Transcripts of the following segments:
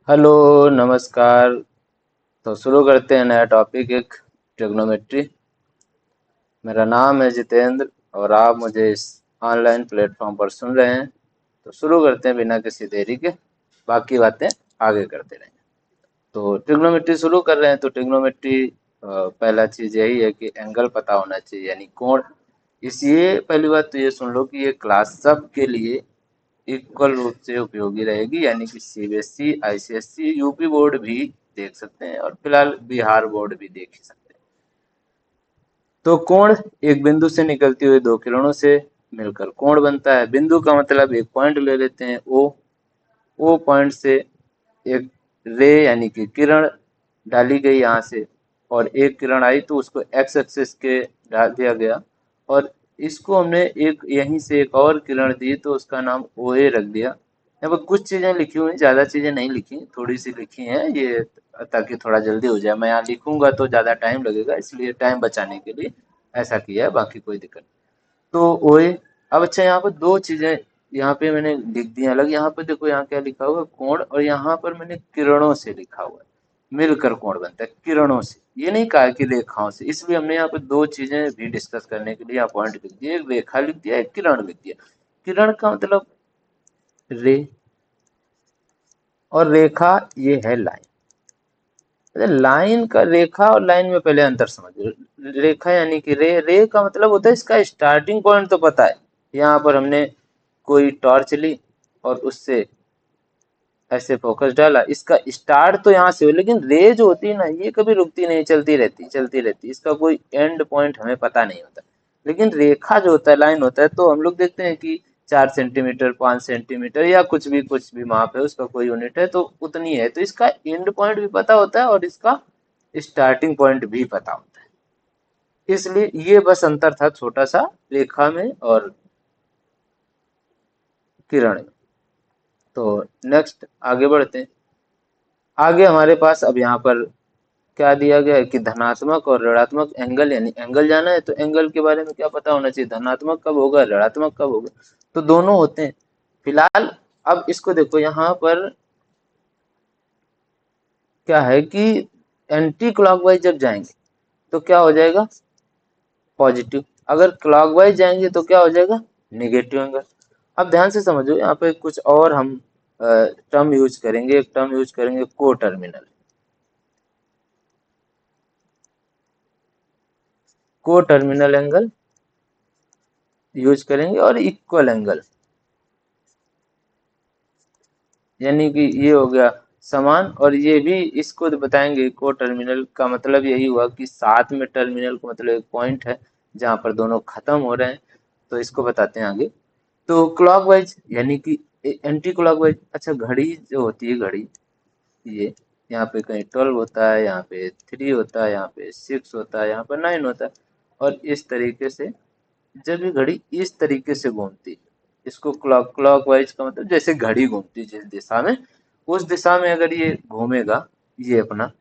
Hello, नमस्कार। तो शुरू करते हैं नया टॉपिक, एक ट्रिग्नोमेट्री। मेरा नाम है जितेंद्र और आप मुझे इस ऑनलाइन प्लेटफॉर्म पर सुन रहे हैं। तो शुरू करते हैं बिना किसी देरी के, बाकी बातें आगे करते रहेंगे। तो ट्रिग्नोमेट्री शुरू कर रहे हैं। तो ट्रिग्नोमेट्री पहला चीज़ यही है कि एंगल पता होना चाहिए, यानी कोण। इस ये पहली बात तो ये सुन लो कि ये क्लास सबके लिए इक्वल रूप से उपयोगी रहेगी, यानी कि सीबीएसई, आईसीएसई, यूपी बोर्ड भी देख सकते हैं और फिलहाल बिहार बोर्ड भी देख ही सकते हैं। तो कोण एक बिंदु से निकलती हुई दो किरणों से मिलकर कोण बनता है। बिंदु का मतलब एक पॉइंट ले लेते हैं, ओ पॉइंट से एक रे यानी कि किरण डाली गई यहाँ से, और एक किरण आई तो उसको एक्स एक्सिस के डाल दिया गया, और इसको हमने एक यहीं से एक और किरण दी तो उसका नाम ओ ए रख दिया। यहाँ पर कुछ चीजें लिखी हुई, ज्यादा चीजें नहीं लिखी, थोड़ी सी लिखी हैं ये, ताकि थोड़ा जल्दी हो जाए। मैं यहाँ लिखूंगा तो ज्यादा टाइम लगेगा, इसलिए टाइम बचाने के लिए ऐसा किया है, बाकी कोई दिक्कत नहीं। तो ओए, अब अच्छा यहाँ पर दो चीजें यहाँ पे मैंने लिख दी हैं अलग। यहाँ पर देखो, यहाँ क्या लिखा हुआ है, कोण, और यहाँ पर मैंने किरणों से लिखा हुआ है। मिलकर कोण बनता है किरणों से, ये नहीं कहा कि रेखाओं से। इसलिए हमने यहाँ पे दो चीजें भी डिस्कस करने के लिए यहाँ पॉइंट लिख दिए, एक रेखा लिख दिया, एक किरण लिख दिया। किरण का मतलब रे, और रेखा ये है लाइन। लाइन का, रेखा और लाइन में पहले अंतर समझो। रेखा यानी कि रे का मतलब होता है इसका स्टार्टिंग पॉइंट तो पता है। यहाँ पर हमने कोई टॉर्च ली और उससे ऐसे फोकस डाला, इसका स्टार्ट तो यहाँ से हो, लेकिन रे जो होती है ना, ये कभी रुकती नहीं, चलती रहती चलती रहती, इसका कोई एंड पॉइंट हमें पता नहीं होता। लेकिन रेखा जो होता है, लाइन होता है, तो हम लोग देखते हैं कि 4 सेंटीमीटर, 5 सेंटीमीटर, या कुछ भी माप है, उसका कोई यूनिट है तो उतनी है, तो इसका एंड पॉइंट भी पता होता है और इसका स्टार्टिंग पॉइंट भी पता होता है। इसलिए ये बस अंतर था छोटा सा, रेखा में और किरण में। तो नेक्स्ट आगे बढ़ते हैं। आगे हमारे पास अब यहाँ पर क्या दिया गया है कि धनात्मक और ऋणात्मक एंगल, यानी एंगल जाना है तो एंगल के बारे में क्या पता होना चाहिए, धनात्मक कब होगा, ऋणात्मक कब होगा। तो दोनों होते हैं फिलहाल। अब इसको देखो, यहाँ पर क्या है कि एंटी क्लॉकवाइज जब जाएंगे तो क्या हो जाएगा, पॉजिटिव। अगर क्लॉकवाइज जाएंगे तो क्या हो जाएगा, नेगेटिव एंगल। अब ध्यान से समझो, यहाँ पे कुछ और हम टर्म यूज करेंगे, एक टर्म यूज करेंगे को टर्मिनल। को टर्मिनल एंगल यूज करेंगे, और इक्वल एंगल, यानी कि ये हो गया समान, और ये भी इसको बताएंगे। को टर्मिनल का मतलब यही हुआ कि साथ में टर्मिनल का मतलब एक पॉइंट है जहां पर दोनों खत्म हो रहे हैं, तो इसको बताते हैं आगे। तो क्लॉकवाइज यानी कि एंटी क्लॉकवाइज। अच्छा, घड़ी जो होती है, घड़ी ये यहाँ पे कहीं 12 होता है, यहाँ पे 3 होता है, यहाँ पे 6 होता है, यहाँ पर 9 होता है, और इस तरीके से जब ये घड़ी इस तरीके से घूमती है, इसको क्लॉकवाइज का मतलब जैसे घड़ी घूमती है जिस दिशा में, उस दिशा में अगर ये घूमेगा, ये अपना,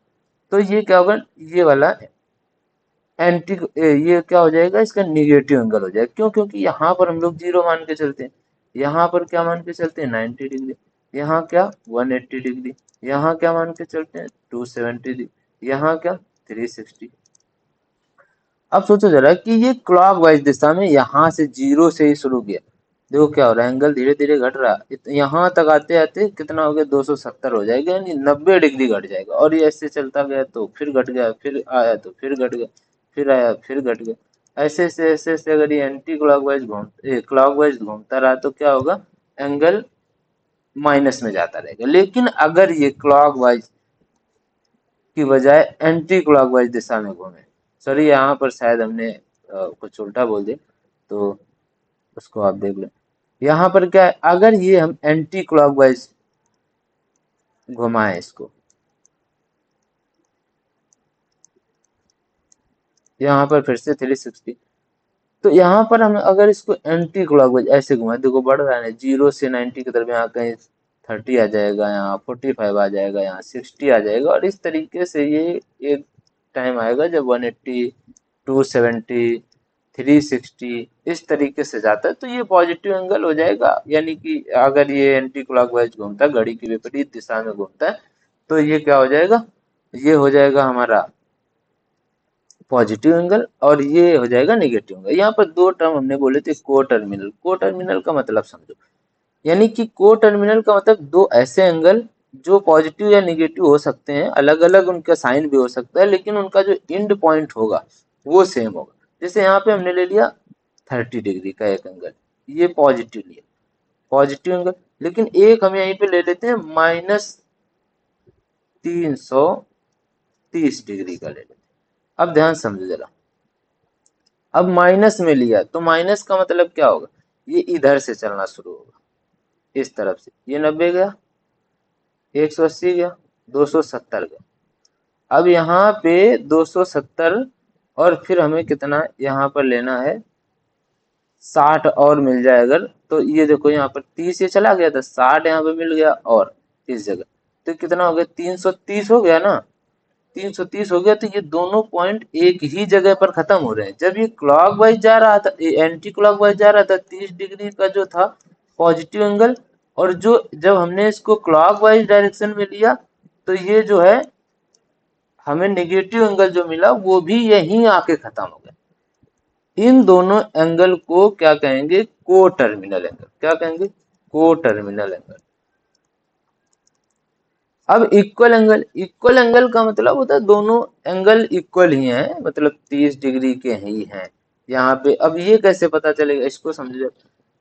तो ये क्या होगा, ये वाला एंटी, ये क्या हो जाएगा, इसका निगेटिव एंगल हो जाएगा। क्यों? क्योंकि यहाँ पर हम लोग जीरो मान के चलते हैं, यहाँ पर क्या मान के चलते हैं, 90 डिग्री, यहाँ क्या 180 डिग्री, यहाँ क्या मान के चलते हैं, 270 डिग्री, यहाँ क्या 360। अब सोचो जरा कि ये क्लॉकवाइज दिशा में यहाँ से जीरो से ही शुरू किया, देखो क्या हो रहा है, एंगल धीरे धीरे घट रहा है, यहाँ तक आते आते कितना हो गया, 270 हो जाएगा, यानी 90 डिग्री घट जाएगा। और ये ऐसे चलता गया तो फिर घट गया, फिर आया तो फिर घट गया, फिर आया फिर घट गया। ऐसे ऐसे अगर ये एंटी क्लॉकवाइज घूमता रहा तो क्या होगा, एंगल माइनस में जाता रहेगा। लेकिन अगर ये क्लॉकवाइज की बजाय एंटी क्लॉकवाइज दिशा में घूमे, सॉरी यहाँ पर शायद हमने कुछ उल्टा बोल दिया, तो उसको आप देख लें। यहाँ पर क्या है, अगर ये हम एंटी क्लॉकवाइज घुमाएं इसको, यहाँ पर फिर से 360, तो यहाँ पर हम अगर इसको एंटी क्लॉकवाइज ऐसे घुमाएं, देखो बढ़ रहा है, 0 से 90 की तरफ, यहाँ कहीं 30 आ जाएगा, यहाँ 45 आ जाएगा, यहाँ 60 आ जाएगा, और इस तरीके से ये एक टाइम आएगा जब 180, 270, 360 इस तरीके से जाता है, तो ये पॉजिटिव एंगल हो जाएगा। यानी कि अगर ये एंटी क्लॉकवाइज घूमता है, घड़ी की विपरीत दिशा में घूमता है, तो ये क्या हो जाएगा, ये हो जाएगा हमारा पॉजिटिव एंगल और ये हो जाएगा नेगेटिव एंगल। यहाँ पर दो टर्म हमने बोले थे को टर्मिनल। को टर्मिनल का मतलब समझो, यानी कि को टर्मिनल का मतलब दो ऐसे एंगल जो पॉजिटिव या नेगेटिव हो सकते हैं, अलग अलग उनका साइन भी हो सकता है, लेकिन उनका जो एंड पॉइंट होगा वो सेम होगा। जैसे यहाँ पे हमने ले लिया 30 डिग्री का एक एंगल, ये पॉजिटिव लिया, पॉजिटिव एंगल, लेकिन एक हम यहीं पे ले लेते हैं -330 डिग्री का ले लेते हैं। अब ध्यान समझो जरा, अब माइनस में लिया तो माइनस का मतलब क्या होगा, ये इधर से चलना शुरू होगा, इस तरफ से, ये 90 गया, 180 गया, 270 गया। अब यहाँ पे 270 और फिर हमें कितना यहाँ पर लेना है, 60 और मिल जाए अगर, तो ये देखो यहाँ पर 30 ये चला गया था, 60 यहाँ पे मिल गया और इस जगह, तो कितना हो गया, 330 हो गया ना। 330 हो गया, तो ये दोनों पॉइंट एक ही जगह पर खत्म हो रहे हैं। जब ये क्लॉकवाइज जा रहा था, एंटी क्लॉकवाइज जा रहा था, 30 डिग्री का जो था पॉजिटिव एंगल, और जो जब हमने इसको क्लॉकवाइज डायरेक्शन में लिया तो ये जो है हमें नेगेटिव एंगल जो मिला वो भी यहीं आके खत्म हो गया। इन दोनों एंगल को क्या कहेंगे, को टर्मिनल एंगल। क्या कहेंगे, को टर्मिनल एंगल। अब इक्वल एंगल, इक्वल एंगल का मतलब होता है दोनों एंगल इक्वल ही हैं, मतलब 30 डिग्री के ही हैं यहाँ पे। अब ये कैसे पता चलेगा, इसको समझो,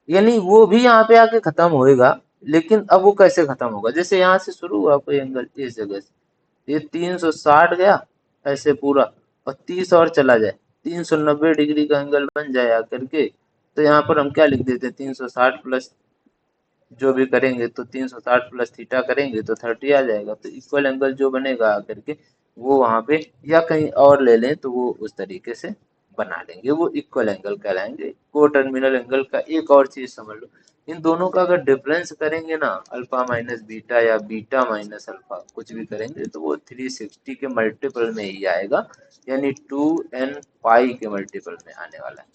यानी वो भी यहाँ पे आके खत्म होएगा, लेकिन अब वो कैसे खत्म होगा, जैसे यहाँ से शुरू हुआ कोई एंगल इस जगह से, ये 360 गया ऐसे पूरा, और 30 और चला जाए, 390 डिग्री का एंगल बन जाए आकर के, तो यहाँ पर हम क्या लिख देते हैं, 360 प्लस जो भी करेंगे तो 360 प्लस थीटा करेंगे तो 30 आ जाएगा। तो इक्वल एंगल जो बनेगा आकर के वो वहां पे, या कहीं और ले लें तो वो उस तरीके से बना लेंगे, वो इक्वल एंगल कहलाएंगे। को टर्मिनल एंगल का एक और चीज समझ लो, इन दोनों का अगर डिफरेंस करेंगे ना, अल्फा माइनस बीटा या बीटा माइनस अल्फा, कुछ भी करेंगे तो वो 360 के मल्टीपल में ही आएगा, यानी 2n पाई के मल्टीपल में आने वाला है।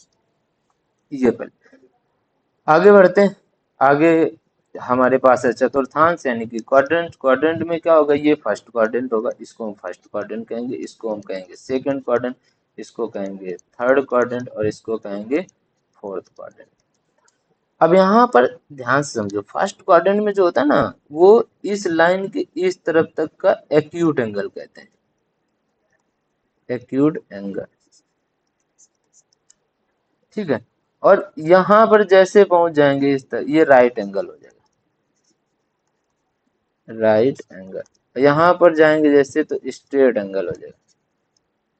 ये पहले आगे बढ़ते हैं। आगे हमारे पास है चतुर्थांश यानी कि क्वाड्रेंट। क्वाड्रेंट में क्या होगा, ये फर्स्ट क्वाड्रेंट होगा, इसको हम फर्स्ट क्वाड्रेंट कहेंगे, इसको हम कहेंगे सेकंड क्वाड्रेंट, इसको कहेंगे थर्ड क्वाड्रेंट और इसको कहेंगे फोर्थ क्वाड्रेंट। अब यहाँ पर ध्यान से समझो, फर्स्ट क्वाड्रेंट में जो होता है ना, वो इस लाइन के इस तरफ तक का एक्यूट एंगल कहते हैं, एक्यूट एंगल, ठीक है। और यहाँ पर जैसे पहुंच जाएंगे इस तरह, ये राइट एंगल हो जाएगा, राइट एंगल। यहाँ पर जाएंगे जैसे तो स्ट्रेट एंगल हो जाएगा,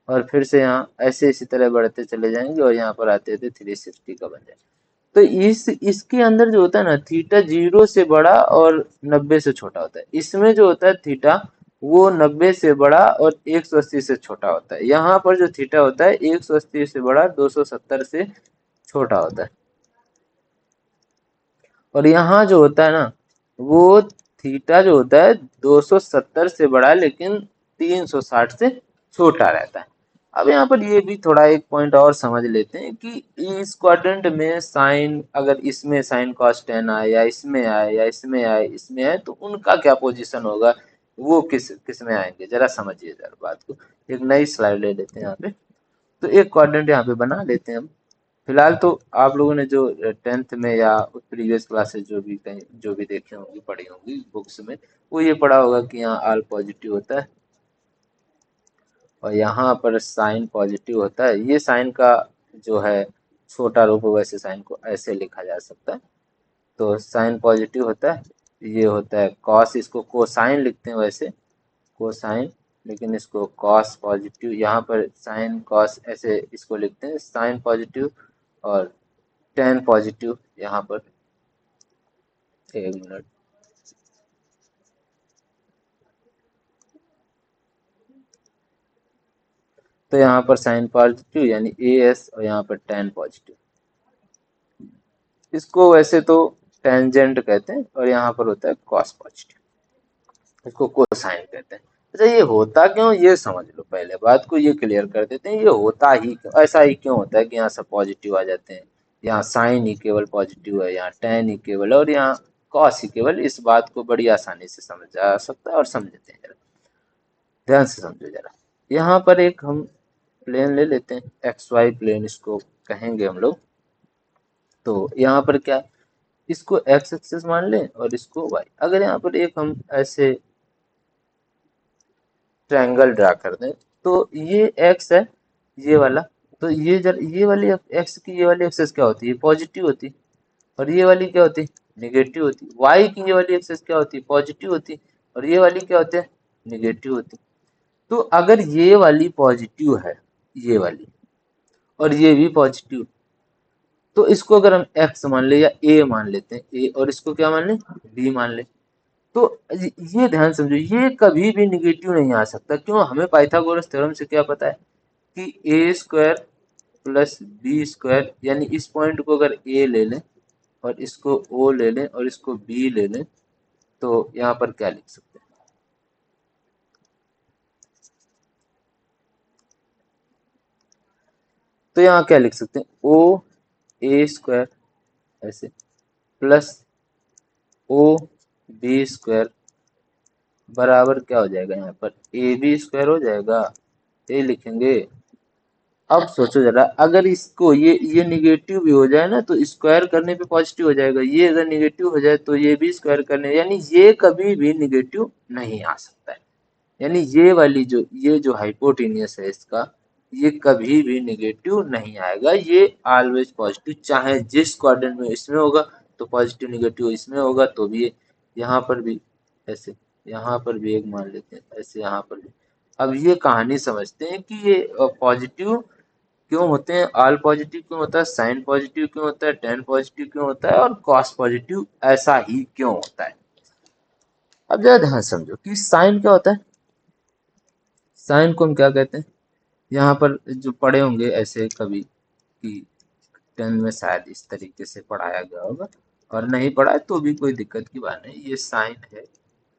और फिर से यहाँ ऐसे इसी तरह बढ़ते चले जाएंगे और यहाँ पर आते थे 360 का बन जाएगा। तो इसके अंदर जो होता है ना, थीटा 0 से बड़ा और 90 से छोटा होता है। इसमें जो होता है थीटा, वो 90 से बड़ा और 180 से छोटा होता है। यहाँ पर जो थीटा होता है 180 से बड़ा, 270 से छोटा होता है। और यहाँ जो होता है ना, वो थीटा जो होता है 270 से बड़ा लेकिन 360 से छोटा रहता है। अब यहाँ पर ये भी थोड़ा एक पॉइंट और समझ लेते हैं कि इस क्वाड्रेंट में साइन, अगर इसमें साइन कॉस 10 आए या इसमें आए या इसमें आए इसमें आए, तो उनका क्या पोजीशन होगा, वो किस किस में आएंगे, जरा समझिए जरा बात को। एक नई स्लाइड ले लेते हैं यहाँ पे, तो एक क्वाड्रेंट यहाँ पे बना लेते हैं हम। फिलहाल तो आप लोगों ने जो 10th में या प्रीवियस क्लासेस जो भी कहीं जो भी देखे होंगे, पढ़ी होंगी बुक्स में, वो ये पढ़ा होगा कि यहाँ आल पॉजिटिव होता है और यहाँ पर साइन पॉजिटिव होता है। ये साइन का जो है छोटा रूप, वैसे साइन को ऐसे लिखा जा सकता है। तो साइन पॉजिटिव होता है, ये होता है कॉस, इसको कोसाइन लिखते हैं वैसे, कोसाइन, लेकिन इसको कॉस पॉजिटिव, यहाँ पर साइन कॉस ऐसे इसको लिखते हैं, साइन पॉजिटिव और टेन पॉजिटिव यहाँ पर। एक मिनट, तो यहाँ पर साइन पॉजिटिव यानी ए एस, और यहाँ पर टेन पॉजिटिव, इसको वैसे तो टेंजेंट कहते हैं, और यहाँ पर होता है कॉस पॉजिटिव, इसको कोसाइन कहते हैं। अच्छा, ये होता क्यों, ये समझ लो, पहले बात को ये क्लियर कर देते हैं, ये होता ही क्यों, ऐसा ही क्यों होता है कि यहाँ सब पॉजिटिव आ जाते हैं, यहाँ साइन ही केवल पॉजिटिव है, यहाँ टेन ही केवल, और यहाँ कॉस ही केवल। इस बात को बड़ी आसानी से समझ जा सकता है और समझते हैं। ध्यान से समझो जरा। यहाँ पर एक हम प्लेन ले लेते हैं, एक्स वाई प्लेन इसको कहेंगे हम लोग। तो यहाँ पर क्या, इसको एक्स एक्सिस मान लें और इसको वाई। अगर यहाँ पर एक हम ऐसे ट्रायंगल ड्रा कर दें, तो ये एक्स है ये वाला, तो ये वाली एक्स की ये वाली एक्सिस क्या होती है, पॉजिटिव होती है। और ये वाली क्या होती है, निगेटिव होती है। वाई की ये वाली एक्सिस क्या होती है, पॉजिटिव होती है। और ये वाली क्या होती है, निगेटिव होती है। तो अगर ये वाली पॉजिटिव है, ये वाली, और ये भी पॉजिटिव, तो इसको अगर हम एक्स मान ले या ए मान लेते हैं, ए, और इसको क्या मान लें, बी मान लें, तो ये ध्यान समझो, ये कभी भी निगेटिव नहीं आ सकता। क्यों, हमें पाइथागोरस थ्योरम से क्या पता है कि ए स्क्वायर प्लस बी स्क्वायर, यानी इस पॉइंट को अगर ए ले लें और इसको ओ ले लें और इसको बी ले लें, तो यहाँ पर क्या लिख सकते हैं, तो यहाँ क्या लिख सकते हैं, ओ ए स्क्वायर ऐसे प्लस ओ बी स्क्वायर बराबर क्या हो जाएगा, यहाँ पर ए बी स्क्वायर हो जाएगा, ये लिखेंगे। अब सोचो जरा, अगर इसको ये निगेटिव भी हो जाए ना, तो स्क्वायर करने पे पॉजिटिव हो जाएगा। ये अगर निगेटिव हो जाए तो ये भी स्क्वायर करने, यानी ये कभी भी निगेटिव नहीं आ सकता है। यानी ये जो हाइपोटेनियस है इसका, ये कभी भी निगेटिव नहीं आएगा, ये ऑलवेज पॉजिटिव। चाहे जिस क्वाड्रेंट में इसमें होगा तो पॉजिटिव, निगेटिव इसमें होगा तो भी, यहाँ पर भी ऐसे, यहाँ पर भी एक मान लेते हैं ऐसे, यहाँ पर भी। अब ये कहानी समझते हैं कि ये पॉजिटिव क्यों होते हैं, ऑल पॉजिटिव क्यों होता है, साइन पॉजिटिव क्यों होता है, टेन पॉजिटिव क्यों होता है, और कॉस पॉजिटिव ऐसा ही क्यों होता है। अब जरा ध्यान समझो कि साइन क्या होता है। साइन को हम क्या कहते हैं, यहाँ पर जो पढ़े होंगे ऐसे कभी कि 10 में शायद इस तरीके से पढ़ाया गया होगा, और नहीं पढ़ा है तो भी कोई दिक्कत की बात नहीं। ये साइन है,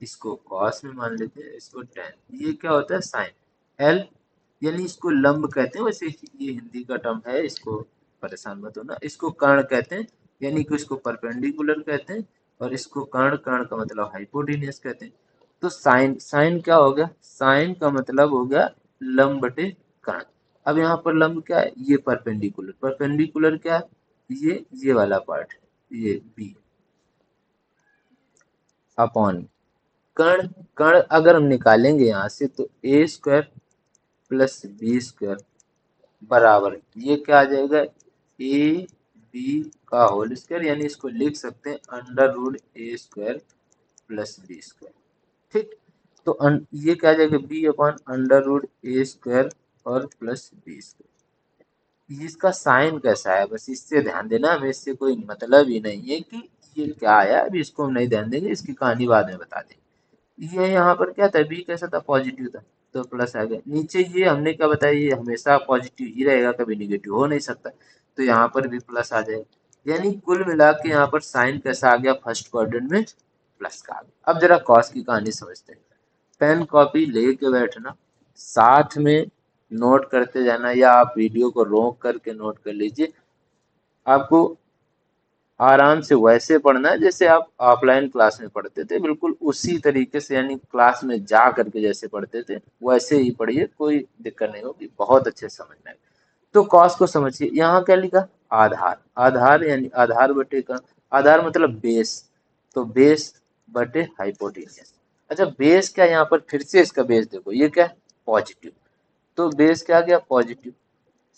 इसको कॉस में मान लेते हैं, इसको टेन। ये क्या होता है, साइन। एल यानी इसको लंब कहते हैं, वैसे ये हिंदी का टर्म है, इसको परेशान मत होना। इसको कर्ण कहते हैं, यानी कि इसको परपेंडिकुलर कहते हैं, और इसको कर्ण, कर्ण का मतलब हाइपोटेनियस कहते हैं। तो साइन, साइन क्या हो गया, साइन का मतलब हो गया लंब बटे कर्ण। अब यहाँ पर लंब क्या है, ये परपेंडिकुलर, परपेंडिकुलर क्या है, ये वाला पार्ट है, ये बी अपॉन कर्ण। कर्ण अगर हम निकालेंगे यहाँ से, तो ए स्क्वायर प्लस बी स्क्वायर बराबर, ये क्या आ जाएगा, ए बी का होल स्क्वायर, यानी इसको लिख सकते हैं अंडर रूट ए स्क्वायर प्लस बी स्क्वायर। ठीक, तो ये क्या आ जाएगा, बी अपॉन अंडर रूट ए स्क्वायर और प्लस बी स्क्वायर। इसका साइन कैसा है, बस इससे ध्यान देना, हमें इससे कोई मतलब ही नहीं है कि ये क्या आया, अभी इसको हम नहीं ध्यान देंगे, इसकी कहानी बाद में बता देंगे। ये यहाँ पर क्या था, बी कैसा था, पॉजिटिव था, तो प्लस आ गया। नीचे ये हमने क्या बताया, ये हमेशा पॉजिटिव ही रहेगा, कभी निगेटिव हो नहीं सकता, तो यहाँ पर भी प्लस आ जाएगा। यानी कुल मिला के यहाँ पर साइन कैसा आ गया, फर्स्ट क्वाड्रेंट में प्लस का आ गया। अब जरा कॉस की कहानी समझते हैं। पेन कॉपी लेके बैठना, साथ में नोट करते जाना, या आप वीडियो को रोक करके नोट कर लीजिए। आपको आराम से वैसे पढ़ना है जैसे आप ऑफलाइन क्लास में पढ़ते थे, बिल्कुल उसी तरीके से, यानी क्लास में जा करके जैसे पढ़ते थे वैसे ही पढ़िए, कोई दिक्कत नहीं होगी, बहुत अच्छे से समझ में आएगा। तो कॉस को समझिए, यहाँ क्या लिखा, आधार। आधार यानी आधार बटे का, आधार मतलब बेस, तो बेस बटे हाइपोटेनियस। अच्छा, बेस क्या, यहाँ पर फिर से इसका बेस देखो, ये क्या है, पॉजिटिव, तो बेस क्या आ गया, पॉजिटिव।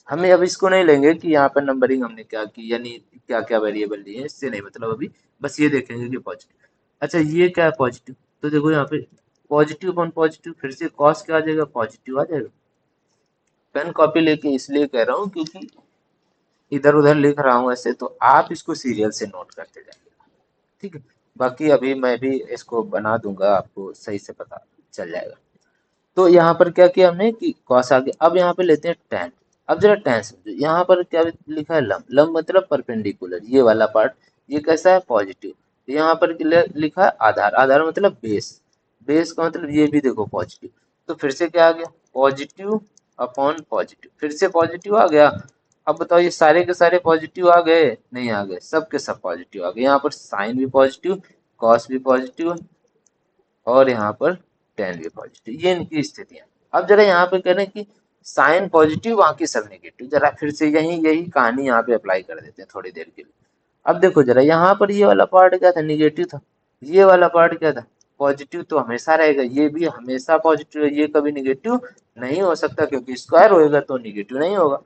हमें अब इसको नहीं लेंगे कि यहाँ पर नंबरिंग हमने क्या की, यानी क्या क्या वेरिएबल लिए, इससे नहीं मतलब अभी, बस ये देखेंगे कि पॉजिटिव। अच्छा, ये क्या है, पॉजिटिव, तो देखो यहाँ पे पॉजिटिव अपॉन पॉजिटिव, फिर से कॉस क्या आ जाएगा, पॉजिटिव आ जाएगा। पेन कॉपी लेके इसलिए कह रहा हूँ क्योंकि इधर उधर लिख रहा हूँ ऐसे, तो आप इसको सीरियल से नोट करते जाइएगा, ठीक है। बाकी अभी मैं भी इसको बना दूंगा, आपको सही से पता चल जाएगा। तो यहाँ पर क्या किया हमने कि कॉस आ गया। अब यहाँ पे लेते हैं टेन। अब जरा टेन समझो, यहाँ पर क्या लिखा है, लंब। लंब मतलब परपेंडिकुलर, ये वाला पार्ट, ये कैसा है, पॉजिटिव। यहाँ पर लिखा है आधार। आधार मतलब बेस। बेस का मतलब ये भी देखो पॉजिटिव, तो फिर से क्या आ गया, पॉजिटिव अपॉन पॉजिटिव, फिर से पॉजिटिव आ गया। अब बताओ, ये सारे के सारे पॉजिटिव आ गए, नहीं आ गए, सब के सब पॉजिटिव आ गए। यहाँ पर साइन भी पॉजिटिव, कॉस भी पॉजिटिव, और यहाँ पर tan भी पॉजिटिव, ये इनकी स्थितियां। अब जरा यहाँ पे कह रहे हैं कि साइन पॉजिटिव बाकी सब नेगेटिव, जरा फिर से यही कहानी यहाँ पे अप्लाई कर देते हैं थोड़ी देर के लिए। अब देखो जरा यहाँ पर ये वाला पार्ट क्या था, निगेटिव था, ये वाला पार्ट क्या था, पॉजिटिव, तो हमेशा रहेगा, ये भी हमेशा पॉजिटिव है, ये कभी निगेटिव नहीं हो सकता, क्योंकि स्क्वायर होएगा तो निगेटिव नहीं होगा,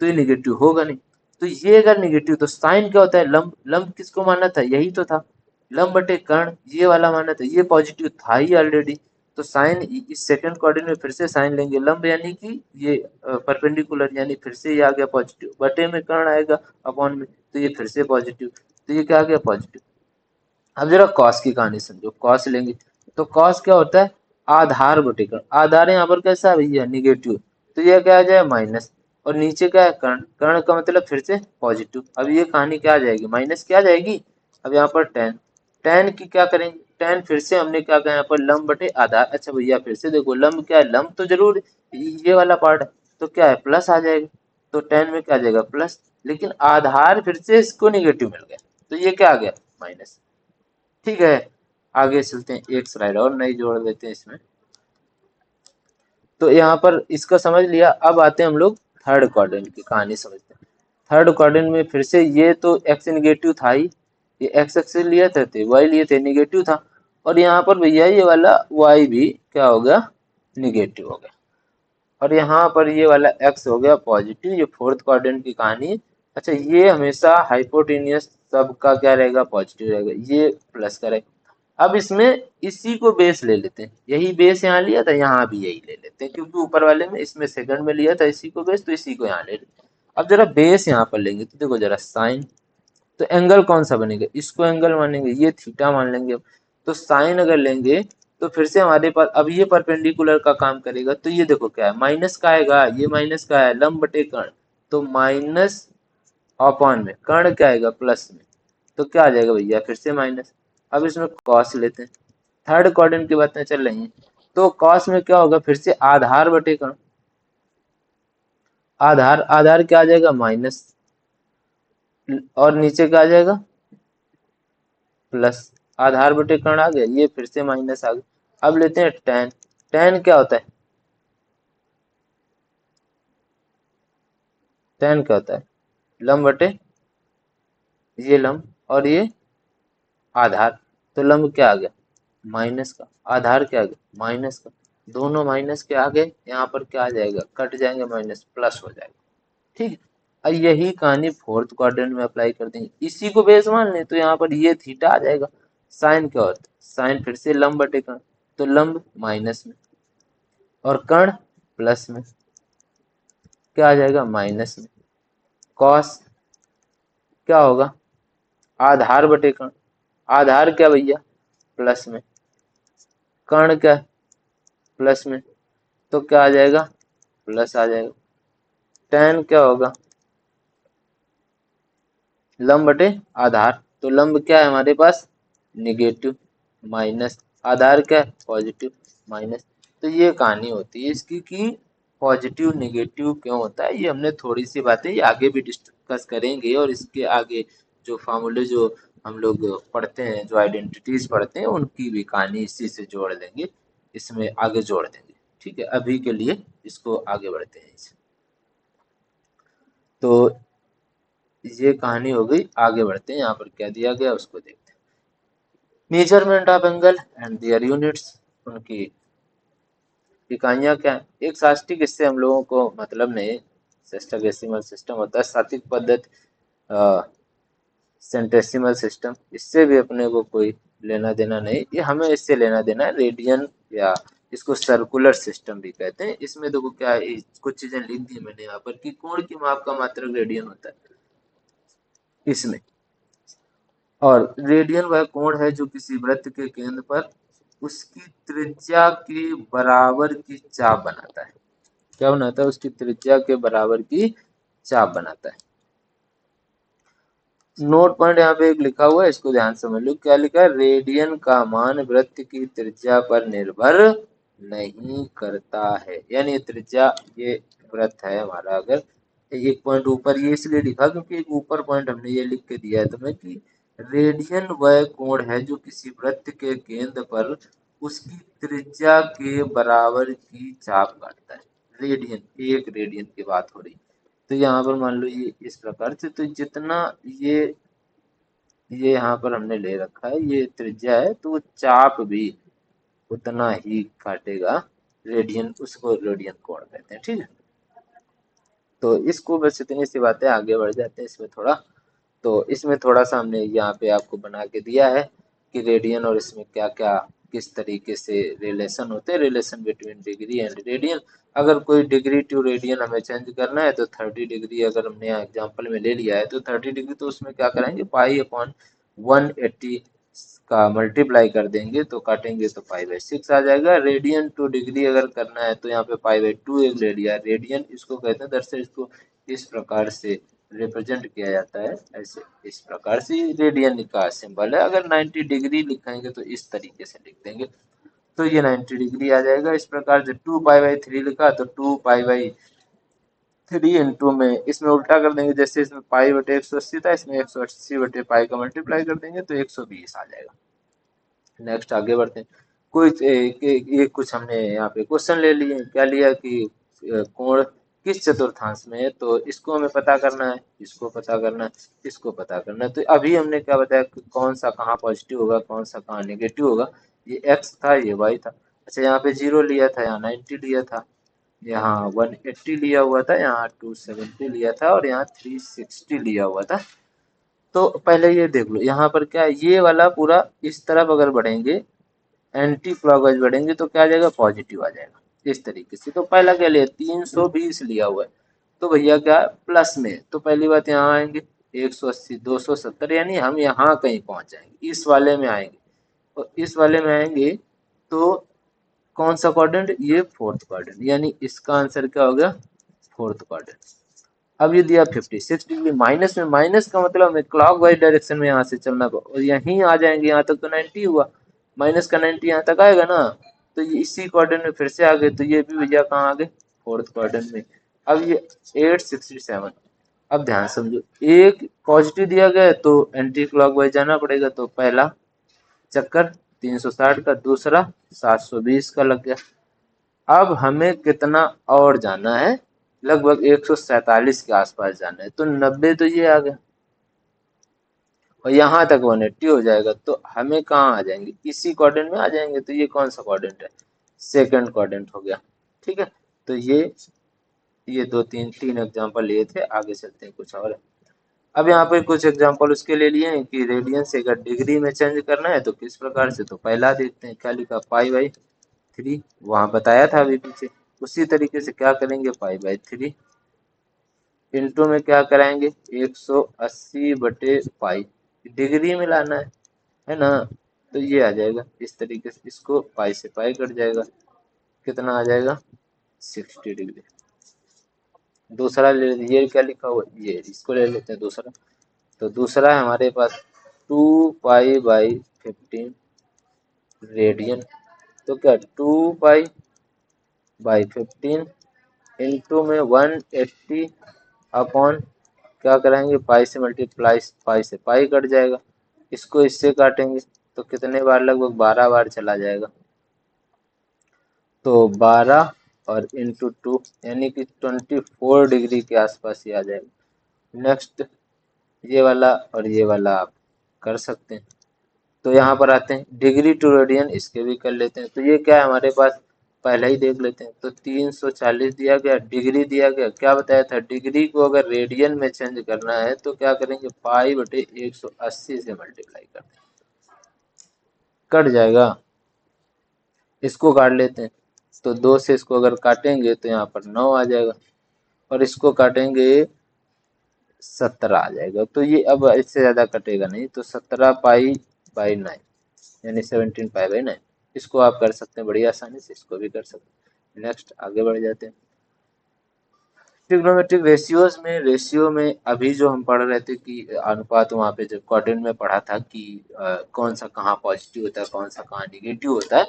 तो ये निगेटिव होगा नहीं। तो ये अगर निगेटिव, तो साइन क्या होता है, लंब, लंब किसको माना था, यही तो था, लंब बटे कर्ण, ये वाला माना था, ये पॉजिटिव था ही ऑलरेडी, तो साइन इस सेकंड कोऑर्डिनेट में फिर से साइन लेंगे, लंब यानी कि ये परपेंडिकुलर, यानी फिर से ये आ गया पॉजिटिव, बटे में कर्ण आएगा अपॉन में, तो ये फिर से पॉजिटिव, तो ये क्या आ गया पॉजिटिव। अब जरा कॉस की कहानी समझो, कॉस लेंगे तो कॉस क्या होता है, आधार बटे कर्ण, आधार यहाँ पर कैसा है भैया, निगेटिव, तो ये क्या आ जाए माइनस, और नीचे क्या है कर्ण, कर्ण का मतलब फिर से पॉजिटिव, अब ये कहानी क्या आ जाएगी, माइनस क्या आ जाएगी। अब यहाँ पर टेन, टेन की क्या करेंगे, टेन फिर से हमने क्या कहा यहाँ पर लंब बटे आधार, अच्छा भैया फिर से देखो लंब क्या है, लंब तो जरूर ये वाला पार्ट है, तो क्या है प्लस आ जाएगा, तो टेन में क्या आ जाएगा प्लस, लेकिन आधार फिर से इसको निगेटिव मिल गया, तो ये क्या आ गया माइनस। ठीक है, आगे चलते हैं, एक स्लाइड और नई जोड़ देते हैं इसमें। तो यहाँ पर इसका समझ लिया, अब आते हैं हम लोग थर्ड क्वाड्रेंट की कहानी समझते हैं। थर्ड क्वाड्रेंट में फिर से ये तो एक्स निगेटिव था ही, ये एक्स एक्स लिए थे वाई लिए थे निगेटिव था, और यहाँ पर भैया ये वाला वाई भी क्या हो गया निगेटिव हो गया, और यहाँ पर ये वाला x हो गया पॉजिटिव, ये फोर्थ क्वाड्रेंट की कहानी। अच्छा ये हमेशा हाइपोटेनियस सबका क्या रहेगा पॉजिटिव रहेगा, ये प्लस का रहेगा। अब इसमें इसी को बेस ले लेते हैं, यही बेस यहाँ लिया था, यहाँ भी यही ले लेते हैं, क्योंकि ऊपर वाले में इसमें सेकंड में लिया था इसी को बेस, तो इसी को यहाँ ले लेते हैं। अब जरा बेस यहाँ पर लेंगे तो देखो जरा साइन, तो एंगल कौन सा बनेगा, इसको एंगल मानेंगे, ये थीटा मान लेंगे अब। तो साइन अगर लेंगे तो फिर से हमारे पास अब ये परपेंडिकुलर का काम करेगा, तो ये देखो क्या है माइनस का आएगा, ये माइनस का है, लंब बटे कर्ण, तो माइनस अपॉन में कर्ण क्या आएगा प्लस में, तो क्या आ जाएगा भैया फिर से माइनस। अब इसमें कॉस लेते हैं, थर्ड क्वाड्रेंट की बातें चल रही हैं, तो कॉस में क्या होगा फिर से आधार बटे कर्ण, आधार आधार क्या आ जाएगा माइनस, और नीचे क्या आ जाएगा प्लस, आधार बटे कर्ण आ गया, ये फिर से माइनस आ गया। अब लेते हैं टेन, टेन क्या होता है, टेन क्या होता है लंब बटे ये लंब और ये आधार, तो लंब क्या आ गया माइनस का, आधार क्या आ गया माइनस का, दोनों माइनस के आ गए, यहाँ पर क्या आ जाएगा कट जाएंगे माइनस, प्लस हो जाएगा। ठीक, अब यही कहानी फोर्थ क्वाड्रेंट में अप्लाई कर देंगे, इसी को बेस मान लें, तो यहाँ पर ये थीटा आ जाएगा। साइन क्या होता है, साइन फिर से लंब बटे कर्ण, तो लंब माइनस में और कर्ण प्लस में, क्या आ जाएगा माइनस में। कॉस क्या होगा आधार बटे कर्ण, आधार क्या भैया प्लस में, कर्ण क्या प्लस में, तो क्या आ जाएगा प्लस आ जाएगा। टेन क्या होगा लंब बटे आधार, तो लंब क्या है हमारे पास निगेटिव, माइनस आधार क्या है पॉजिटिव माइनस। तो ये कहानी होती है इसकी कि पॉजिटिव निगेटिव क्यों होता है, ये हमने थोड़ी सी बातें ये आगे भी डिस्कस करेंगे, और इसके आगे जो फार्मूले जो हम लोग पढ़ते हैं, जो आइडेंटिटीज पढ़ते हैं, उनकी भी कहानी इसी से जोड़ देंगे, इसमें आगे जोड़ देंगे। ठीक है, अभी के लिए इसको आगे बढ़ते हैं इसे। तो ये कहानी हो गई, आगे बढ़ते हैं, यहाँ पर क्या दिया गया उसको देखते हैं। Measurement of angle and their units, उनकी इकाइयाँ क्या है, एक साष्टिक, इससे हम लोगों को मतलब नहीं, सेस्टाडेसिमल सिस्टम होता है, सातिक पद्धति, सेंटेसिमल सिस्टम, इससे भी अपने को कोई लेना देना नहीं, ये हमें इससे लेना देना है रेडियन, या इसको सर्कुलर सिस्टम भी कहते हैं। इसमें देखो क्या है, कुछ चीजें लिख दी मैंने यहाँ पर कि कोण की माप का मात्रक रेडियन होता है इसमें, और रेडियन वह कोण है जो किसी वृत्त के केंद्र पर उसकी त्रिज्या के बराबर की चाप बनाता है। क्या बनाता है, उसकी त्रिज्या के बराबर की चाप बनाता है। नोट पॉइंट यहाँ पे एक लिखा हुआ है, इसको ध्यान समझ लो, क्या लिखा है, रेडियन का मान वृत्त की त्रिज्या पर निर्भर नहीं करता है, यानी त्रिज्या, ये वृत्त है हमारा, अगर एक पॉइंट ऊपर ये इसलिए लिखा क्योंकि एक ऊपर पॉइंट हमने ये लिख के दिया है तुम्हें कि रेडियन वह कोण है जो किसी वृत्त के केंद्र पर उसकी त्रिज्या के बराबर की चाप काटता है। रेडियन, 1 रेडियन की बात हो रही। तो यहाँ पर मान लो ये इस प्रकार से, तो जितना ये यहाँ पर हमने ले रखा है, ये त्रिज्या है, तो वो चाप भी उतना ही काटेगा। रेडियन, उसको रेडियन कोण कहते हैं, ठीक है। तो इसको बस इतनी सी बातें, आगे बढ़ जाते हैं इसमें थोड़ा। तो इसमें थोड़ा सा हमने यहाँ पे आपको बना के दिया है कि रेडियन और इसमें क्या क्या किस तरीके से रिलेशन होते हैं, relation between degree and radian. अगर कोई डिग्री टू रेडियन हमें चेंज करना है तो 30 डिग्री अगर हमने यहाँ एग्जाम्पल में ले लिया है तो 30 डिग्री, तो उसमें क्या करेंगे, पाई अपॉन 180 का मल्टीप्लाई कर देंगे तो काटेंगे तो पाई/6 आ जाएगा। रेडियन टू डिग्री अगर करना है तो यहाँ पे पाई/2 एक ले लिया। रेडियन इसको कहते हैं, दरअसल इसको इस प्रकार से रिप्रेजेंट किया जाता है, ऐसे इस प्रकार से रेडियन का सिंबल है। अगर 90 डिग्री लिखेंगे तो इस तरीके से लिख देंगे, तो ये 90 डिग्री आ जाएगा। इस प्रकार से 2 पाई/3 लिखा तो 2 पाई/3 इंटू में इसमें उल्टा कर देंगे, जैसे इसमें पाई/180 था, इसमें 180/पाई का मल्टीप्लाई कर देंगे तो 120 आ जाएगा। नेक्स्ट आगे बढ़ते हैं। कोई ये कुछ हमने यहाँ पे क्वेश्चन ले लिए, क्या लिया कि कोण किस चतुर्थांश में है, तो इसको हमें पता करना है, इसको पता करना है, इसको पता करना है। तो अभी हमने क्या बताया कि कौन सा कहाँ पॉजिटिव होगा, कौन सा कहाँ नेगेटिव होगा। ये एक्स था, ये वाई था। अच्छा, यहाँ पे 0 लिया था, यहाँ 90 लिया था, यहाँ 180 लिया हुआ था, यहाँ 270 लिया था और यहाँ 360 लिया हुआ था। तो पहले ये देख लो, यहाँ पर क्या है, ये वाला पूरा इस तरफ अगर बढ़ेंगे, एंटी क्लॉकवाइज बढ़ेंगे तो क्या आ जाएगा, पॉजिटिव आ जाएगा, इस तरीके से। तो पहला क्या लिया, 320 लिया हुआ है, तो भैया क्या प्लस में, तो पहली बात यहाँ आएंगे 180, 270, यानी हम यहाँ कहीं पहुंच जाएंगे, इस वाले में आएंगे। और इस वाले में आएंगे तो कौन सा क्वाड्रेंट, ये फोर्थ क्वाड्रेंट, यानी इसका आंसर क्या हो गया, फोर्थ क्वाड्रेंट। अब ये दिया 56 डिग्री, माइनस में, माइनस का मतलब हमें क्लॉक वाइज डायरेक्शन में यहाँ से चलना पड़ा, और यहीं आ जाएंगे, यहाँ तक तो 90 हुआ, माइनस का 90 यहाँ तक आएगा ना, तो ये इसी क्वाड्रेंट में फिर से आ गए, तो ये भी भैया कहाँ आ गए, फोर्थ क्वाड्रेंट में। अब ये 867, अब ध्यान समझो, एक पॉजिटिव दिया गया है तो एंटी क्लॉकवाइज जाना पड़ेगा, तो पहला चक्कर 360 का, दूसरा 720 का लग गया। अब हमें कितना और जाना है, लगभग 147 के आसपास जाना है, तो 90 तो ये आ गया और यहाँ तक 180 हो जाएगा, तो हमें कहाँ आ जाएंगे, इसी क्वाड्रेंट में आ जाएंगे। तो ये कौन सा क्वाड्रेंट है, सेकंड क्वाड्रेंट हो गया, ठीक है। तो ये दो तीन एग्जांपल लिए थे, आगे चलते हैं कुछ और। अब यहाँ पे कुछ एग्जांपल उसके ले लिए हैं कि रेडियन से अगर डिग्री में चेंज करना है तो किस प्रकार से, तो पहला देखते हैं, क्या लिखा, पाई/3, वहां बताया था अभी पीछे, उसी तरीके से क्या करेंगे, पाई/3 इंटू में क्या कराएंगे, 180/पाई, डिग्री में लाना है ना, तो ये आ जाएगा इस तरीके से, इसको पाई से पाई कट जाएगा, कितना आ जाएगा, 60 डिग्री। दूसरा ले, ये क्या लिखा हुआ, ये इसको ले लेते हैं दूसरा। तो दूसरा है हमारे पास 2 पाई/15 रेडियन, तो क्या 2 पाई/15 इंटू में 180 अपॉन, क्या कराएंगे, पाई से मल्टीप्लाई, पाई से पाई कट जाएगा, इसको इससे काटेंगे तो कितने बार, लगभग 12 बार चला जाएगा, तो 12 और इंटू 2 यानी कि 24 डिग्री के आसपास ही आ जाएगा। नेक्स्ट ये वाला और ये वाला आप कर सकते हैं। तो यहाँ पर आते हैं डिग्री टू रेडियन, इसके भी कर लेते हैं। तो ये क्या है हमारे पास, पहले ही देख लेते हैं। तो 340 दिया गया, डिग्री दिया गया, क्या बताया था, डिग्री को अगर रेडियन में चेंज करना है तो क्या करेंगे, पाई/180 से मल्टीप्लाई कर दें, कट जाएगा, इसको काट लेते हैं। तो 2 से इसको अगर काटेंगे तो यहाँ पर 9 आ जाएगा, और इसको काटेंगे 17 आ जाएगा। तो ये अब इससे ज़्यादा कटेगा नहीं, तो 17 पाई/9 यानी 17 पाई/9, इसको आप कर सकते हैं बड़ी आसानी से, इसको भी कर सकते हैं। नेक्स्ट आगे बढ़ जाते हैं। ट्रिग्नोमेट्रिक रेशियोज में, रेशियो में अभी जो हम पढ़ रहे थे कि अनुपात, वहाँ पे जब क्वाड्रेंट में पढ़ा था कि कौन सा कहाँ पॉजिटिव होता है, कौन सा कहाँ निगेटिव होता है,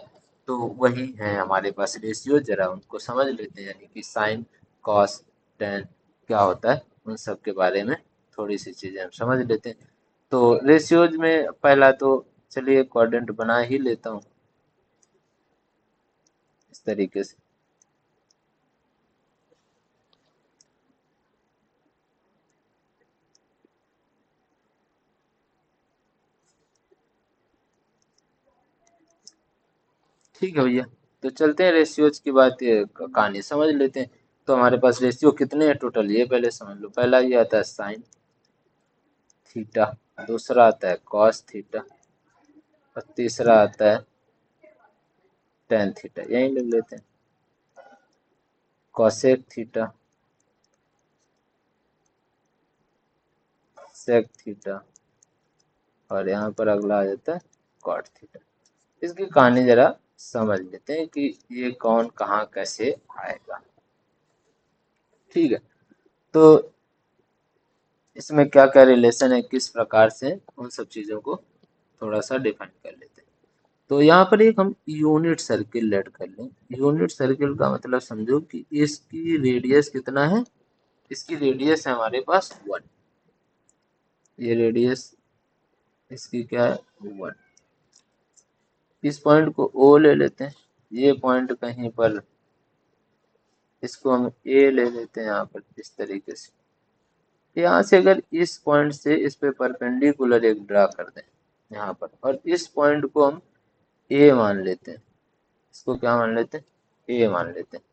तो वही है हमारे पास रेशियो, जरा उनको समझ लेते हैं, यानी कि साइन, कॉस, टेन क्या होता है, उन सब के बारे में थोड़ी सी चीज़ें हम समझ लेते हैं। तो रेशियोज में पहला तो चलिए क्वाड्रेंट बना ही लेता हूँ। इस तरीके से। ठीक है भैया, तो चलते हैं रेशियोज की बात, कहानी समझ लेते हैं। तो हमारे पास रेशियो कितने हैं टोटल, ये पहले समझ लो। पहला ये आता है साइन थीटा, दूसरा आता है कॉस थीटा, और तीसरा आता है टेन थीटा, यही लिख लेते हैं। कॉसेक थीटा, सेक थीटा, और यहाँ पर अगला आ जाता है कॉट थीटा। इसकी कहानी जरा समझ लेते हैं कि ये कौन कहाँ कैसे आएगा। ठीक है, तो इसमें क्या क्या रिलेशन है, किस प्रकार से, उन सब चीज़ों को थोड़ा सा डिफाइन कर लेते हैं। तो यहाँ पर एक हम यूनिट सर्किल लेट कर लें। यूनिट सर्किल का मतलब समझो कि इसकी रेडियस कितना है, इसकी रेडियस है हमारे पास 1। ये रेडियस इसकी क्या है, 1। इस पॉइंट को ओ ले लेते हैं, ये पॉइंट कहीं पर, इसको हम ए ले लेते हैं यहाँ पर इस तरीके से। यहाँ से अगर इस पॉइंट से इस पे परपेंडिकुलर एक ड्रा कर दें यहाँ पर, और इस पॉइंट को हम ए मान लेते हैं, इसको क्या मान लेते हैं, ए मान लेते हैं।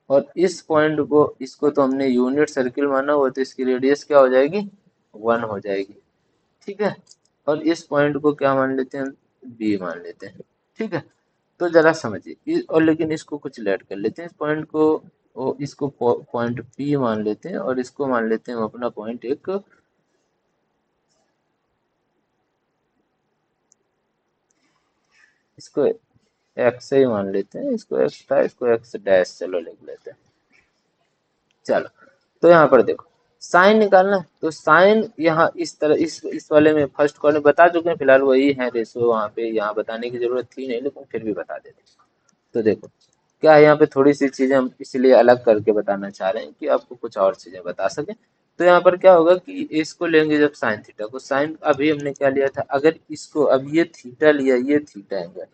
और इस पॉइंट को, इसको तो हमने यूनिट सर्किल माना हुआ, तो इसकी रेडियस क्या हो जाएगी, 1 हो जाएगी। ठीक है, और इस पॉइंट को क्या मान लेते हैं, बी मान लेते हैं। ठीक है, तो जरा समझिए, और लेकिन इसको कुछ लेट कर लेते हैं, इस पॉइंट को, और इसको पॉइंट पी मान लेते हैं, और इसको मान लेते हैं हम अपना पॉइंट एक, इसको एक्स ही मान लेते हैं, इसको एक्स था, इसको एक्स डैश चलो लिख लेते हैं। चलो, तो यहाँ पर देखो साइन निकालना है, तो साइन यहाँ इस तरह, इस वाले में फर्स्ट कॉलम बता चुके हैं, फिलहाल वही है रेशो, वहाँ पे यहाँ बताने की जरूरत थी नहीं, लेकिन फिर भी बता देते हैं। तो देखो क्या है, यहाँ पे थोड़ी सी चीजें हम इसलिए अलग करके बताना चाह रहे हैं कि आपको कुछ और चीजें बता सके। तो यहाँ पर क्या होगा कि इसको लेंगे जब साइन थीटा को, साइन अभी हमने क्या लिया था, अगर इसको, अब ये थीटा लिया, ये थीटा एंगल,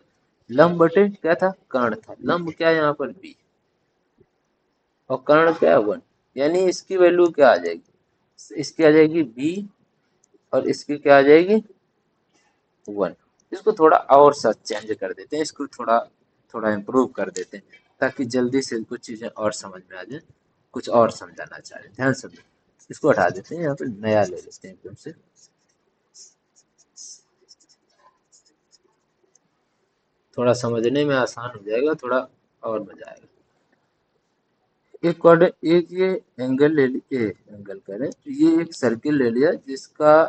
लंब बटे क्या था, कर्ण था, लंब क्या है यहाँ पर बी, और कर्ण क्या है 1, यानी इसकी वैल्यू क्या आ जाएगी, इसकी आ जाएगी बी, और इसकी क्या आ जाएगी 1। इसको थोड़ा और सा चेंज कर देते हैं, इसको थोड़ा थोड़ा इम्प्रूव कर देते हैं, ताकि जल्दी से कुछ चीज़ें और समझ में आ जाए, कुछ और समझाना चाह रहे हैं, ध्यान समझो। इसको हटा देते हैं, यहाँ पे नया ले लेते हैं एकदम से, थोड़ा समझने में आसान हो जाएगा, थोड़ा और मजा आएगा। एक क्वाड्र एक ये एंगल ले लिए, एंगल करें, ये एक सर्किल ले लिया जिसका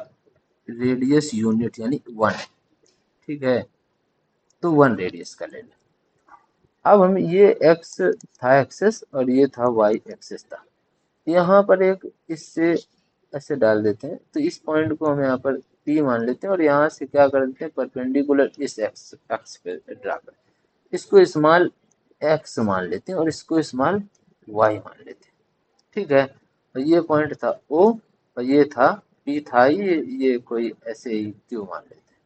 रेडियस यूनिट यानी 1 है। ठीक है, तो 1 रेडियस का ले लें। अब हम ये एक्स था एक्सेस, और ये था वाई एक्सेस था, यहाँ पर एक इससे ऐसे डाल देते हैं, तो इस पॉइंट को हम यहाँ पर पी मान लेते हैं, और यहाँ से क्या कर देते हैं, परपेंडिकुलर इस एक्स एक्स पे ड्रा कर, इसको स्मॉल एक्स मान लेते हैं, और इसको स्मॉल वाई मान लेते हैं। ठीक है, और ये पॉइंट था ओ, और ये था पी था, ये कोई ऐसे ही क्यू मान लेते हैं।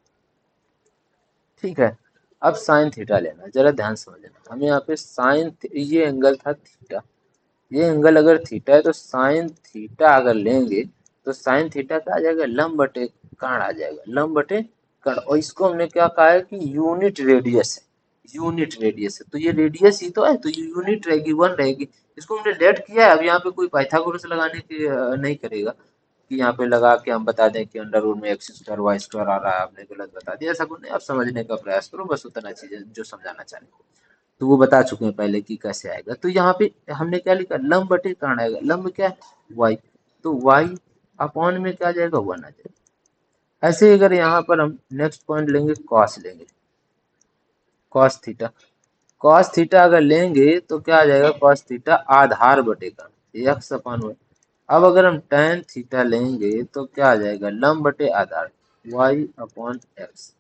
ठीक है, अब साइन थीटा लेना, जरा ध्यान समझना, हमें यहाँ पे साइन, ये एंगल था थीटा, ये एंगल अगर थीटा है, तो साइन थीटा अगर लेंगे, तो साइन थीटा का आ जाएगा लंब बटे कर्ण आ जाएगा, लंब बटे कर्ण, और इसको हमने क्या कहा है कि यूनिट रेडियस है, यूनिट रेडियस है, तो ये रेडियस ही तो है, तो ये यूनिट रहेगी, 1 रहेगी। इसको हमने लेट किया है, अब यहाँ पे कोई पाइथागोरस लगाने की नहीं करेगा, कि यहाँ पे लगा के हम बता दें कि अंडर रूट में एक्स स्क्वायर वाई स्क्वायर आ रहा है, आपने गलत बता दिया, ऐसा कुछ नहीं, आप समझने का प्रयास करो, बस उतना चीजें जो समझाना चाह रहे हैं, तो वो बता चुके हैं पहले कि कैसे आएगा। तो यहाँ पे हमने क्या लिखा, लंब बटे कर्ण आएगा, लंब क्या है वाई, तो वाई अपॉन में क्या आ जाएगा 1 आ जाएगा। ऐसे ही अगर यहाँ पर हम नेक्स्ट पॉइंट लेंगे, कॉस लेंगे, कॉस थीटा, कॉस थीटा अगर लेंगे तो क्या आ जाएगा, कॉस थीटा आधार बटे कर्ण, एक्स अपॉन वाई। अब अगर हम tan थीटा लेंगे तो क्या आ जाएगा, लंब बटे आधार, y अपॉन एक्स।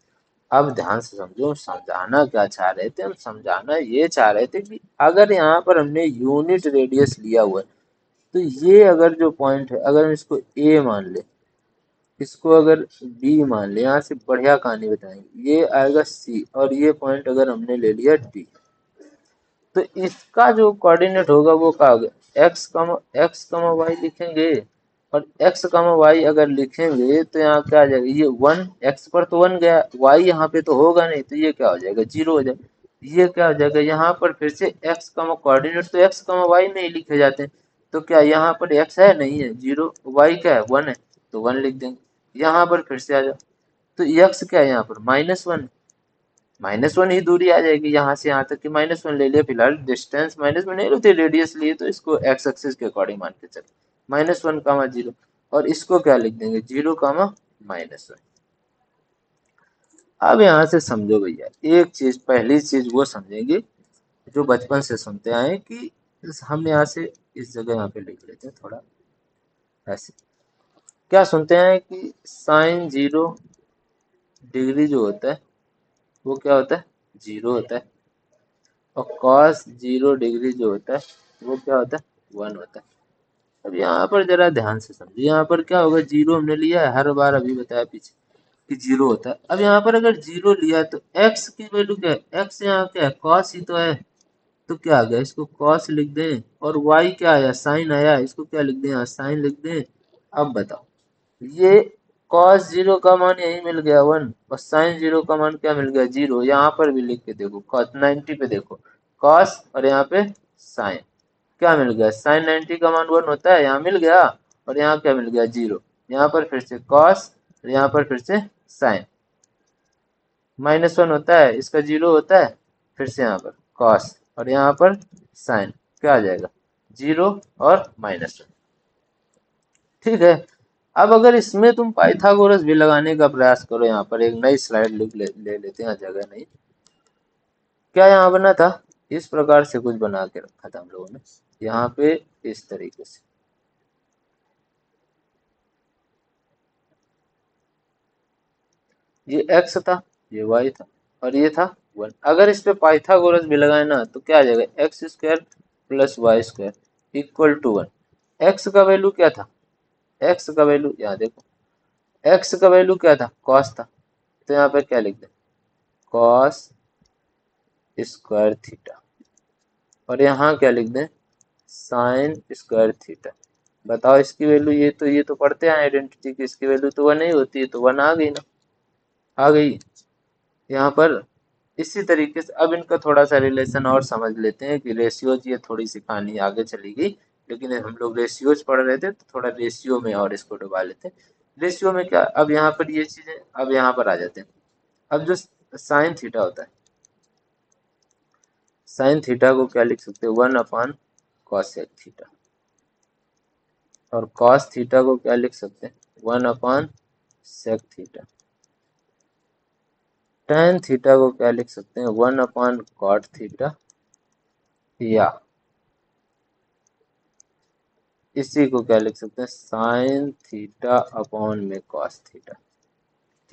अब ध्यान से समझो, समझाना क्या चाह रहे थे, हम समझाना ये चाह रहे थे कि अगर यहाँ पर हमने यूनिट रेडियस लिया हुआ है, तो ये अगर जो पॉइंट है, अगर हम इसको a मान ले, इसको अगर b मान ले, यहाँ से बढ़िया कहानी बताएंगे, ये आएगा c, और ये पॉइंट अगर हमने ले लिया d, तो इसका जो कोऑर्डिनेट होगा वो क्या होगा, एक्स कमा वाई लिखेंगे, और एक्स कमा वाई अगर लिखेंगे तो यहाँ क्या आ जाएगा, ये 1 एक्स पर तो 1 गया, वाई यहाँ पे तो होगा नहीं, तो ये क्या हो जाएगा, 0 हो जाएगा। ये क्या हो जाएगा, यहाँ पर फिर से एक्स कमा कोऑर्डिनेट तो एक्स कमा वाई में ही लिखे जाते हैं, तो क्या यहाँ पर एक्स है, नहीं है, 0, वाई क्या है, 1 है, तो 1 लिख देंगे। यहाँ पर फिर से आ जाओ, तो एक्स क्या है यहाँ पर, -1, -1 ही दूरी आ जाएगी यहाँ से यहाँ तक कि -1 ले लिया, फिलहाल डिस्टेंस माइनस में नहीं लेते, रेडियस लिए, तो इसको एक्स एक्सिस के अकॉर्डिंग मान के चले, -1, 0, और इसको क्या लिख देंगे, 0, -1। अब यहाँ से समझो भैया, एक चीज, पहली चीज वो समझेंगे जो बचपन से सुनते आए कि हम यहाँ से इस जगह यहाँ पे लिख लेते हैं थोड़ा ऐसे, क्या सुनते हैं कि साइन 0 डिग्री जो होता है वो क्या होता है, 0 होता है, और कॉस 0 डिग्री जो होता है वो क्या होता है, 1 होता है। अब यहाँ पर जरा ध्यान से समझिए, यहाँ पर क्या होगा, 0 हमने लिया है, हर बार अभी बताया पीछे कि 0 होता है। अब यहाँ पर अगर 0 लिया तो x की वैल्यू क्या है, x यहाँ क्या है, cos ही तो है, तो क्या आ गया, इसको cos लिख दें, और y क्या आया, sin आया, इसको क्या लिख दें, यहाँ sin लिख दें। अब बताओ, ये cos 0 का मान यही मिल गया 1, और sin 0 का मान क्या मिल गया, 0। यहाँ पर भी लिख के देखो, cos 90 पे देखो, cos और यहाँ पे sin, क्या मिल गया, साइन 90 का मान 1 होता है, यहाँ मिल गया, और यहाँ क्या मिल गया, 0। यहाँ पर फिर से cos और यहाँ पर फिर से sin, -1 होता है, इसका 0 होता है, फिर से यहाँ पर cos और यहाँ पर sin, क्या आ जाएगा, 0 और -1। ठीक है। अब अगर इसमें तुम पाइथागोरस भी लगाने का प्रयास करो, यहाँ पर एक नई स्लाइड ले लेते हैं, जगह नहीं, क्या यहाँ बना था, इस प्रकार से कुछ बना के रखा था हम लोगों ने, यहाँ पे इस तरीके से, ये x था, ये y था, और ये था 1। अगर इस पे पाइथागोरस भी लगाए ना तो क्या आ जाएगा, x² + y² = 1। x का वैल्यू क्या था, x का वैल्यू यहाँ देखो, x का वैल्यू क्या था, cos था, तो यहाँ पे क्या लिख दें, cos स्क्वायर थीटा, और यहाँ क्या लिख दें, साइन स्क्वायर थीटा। बताओ इसकी वैल्यू, ये तो पढ़ते हैं आइडेंटिटी की, इसकी वैल्यू तो 1 ही होती है, तो 1 आ गई ना, आ गई यहाँ पर। इसी तरीके से अब इनका थोड़ा सा रिलेशन और समझ लेते हैं कि रेशियोज, ये थोड़ी सी कहानी आगे चली गई, लेकिन हम लोग रेशियोज पढ़ रहे थे तो थोड़ा रेशियो में और इसको डुबा लेते हैं। रेशियो में क्या, अब यहाँ पर ये चीजें, अब यहाँ पर आ जाते हैं। अब जो साइन थीटा होता है, साइन थीटा को क्या लिख सकते हैं, 1/cosec थीटा, और कॉस थीटा को क्या लिख सकते हैं, 1/sec थीटा। tan थीटा को क्या लिख सकते हैं, 1/cot थीटा, या इसी को क्या लिख सकते हैं, साइन थीटा अपॉन में कॉस थीटा।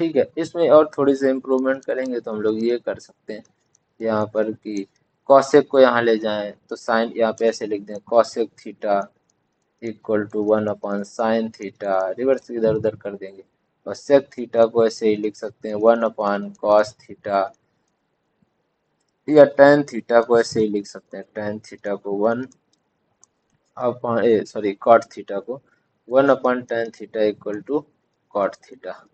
ठीक है, इसमें और थोड़ी सी इम्प्रूवमेंट करेंगे तो हम लोग ये कर सकते हैं, यहाँ पर कि कॉसेक को यहाँ ले जाएं तो साइन यहाँ पे ऐसे लिख दें, कॉसेक थीटा = 1/साइन थीटा, रिवर्स इधर उधर कर देंगे, और सेक थीटा को ऐसे ही लिख सकते हैं 1/cos थीटा, या tan थीटा को ऐसे ही लिख सकते हैं, tan थीटा को 1/, कॉट थीटा को 1/tan थीटा = कॉट थीटा,